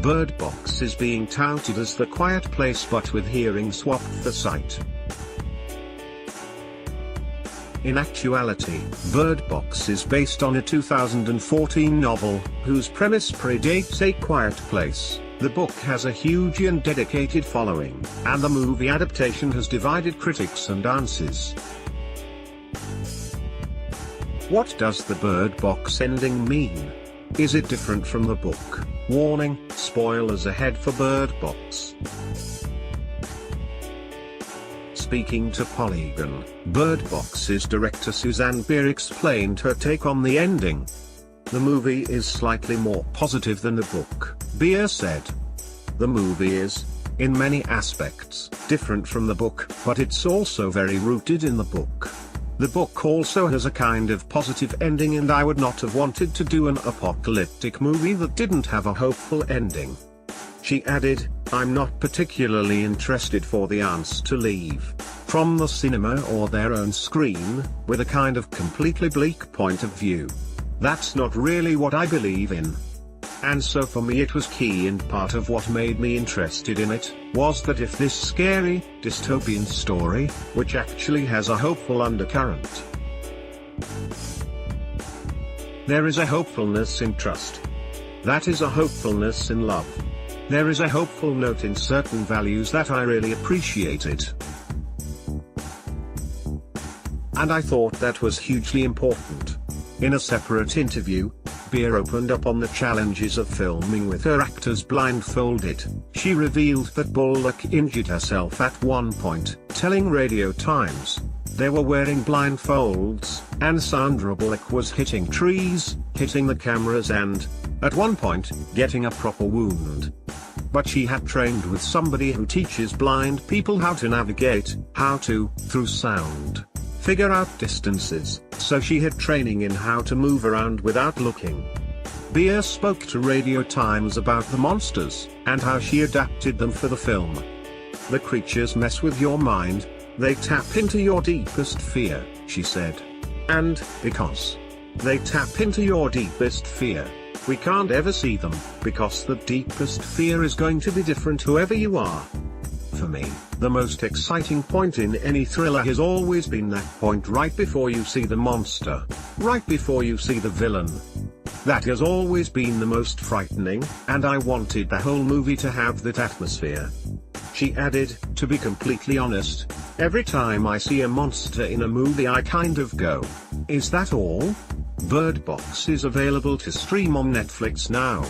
Bird Box is being touted as The Quiet Place but with hearing swapped the site. In actuality, Bird Box is based on a 2014 novel, whose premise predates A Quiet Place. The book has a huge and dedicated following, and the movie adaptation has divided critics and audiences. What does the Bird Box ending mean? Is it different from the book? Warning, spoilers ahead for Bird Box. Speaking to Polygon, Bird Box's director Suzanne Bier explained her take on the ending. The movie is slightly more positive than the book, Bier said. The movie is, in many aspects, different from the book, but it's also very rooted in the book. The book also has a kind of positive ending, and I would not have wanted to do an apocalyptic movie that didn't have a hopeful ending. She added, I'm not particularly interested for the ants to leave from the cinema or their own screen with a kind of completely bleak point of view. That's not really what I believe in. And so for me it was key, and part of what made me interested in it was that if this scary, dystopian story, which actually has a hopeful undercurrent. There is a hopefulness in trust. That is a hopefulness in love. There is a hopeful note in certain values that I really appreciated. And I thought that was hugely important. In a separate interview, Bier opened up on the challenges of filming with her actors blindfolded. She revealed that Bullock injured herself at one point, telling Radio Times, they were wearing blindfolds, and Sandra Bullock was hitting trees, hitting the cameras and, at one point, getting a proper wound. But she had trained with somebody who teaches blind people how to navigate, how to, through sound, figure out distances, so she had training in how to move around without looking. Bier spoke to Radio Times about the monsters, and how she adapted them for the film. The creatures mess with your mind, they tap into your deepest fear, she said. And, because they tap into your deepest fear, we can't ever see them, because the deepest fear is going to be different whoever you are. For me, the most exciting point in any thriller has always been that point right before you see the monster, right before you see the villain. That has always been the most frightening, and I wanted the whole movie to have that atmosphere. She added, to be completely honest, every time I see a monster in a movie I kind of go, is that all? Bird Box is available to stream on Netflix now.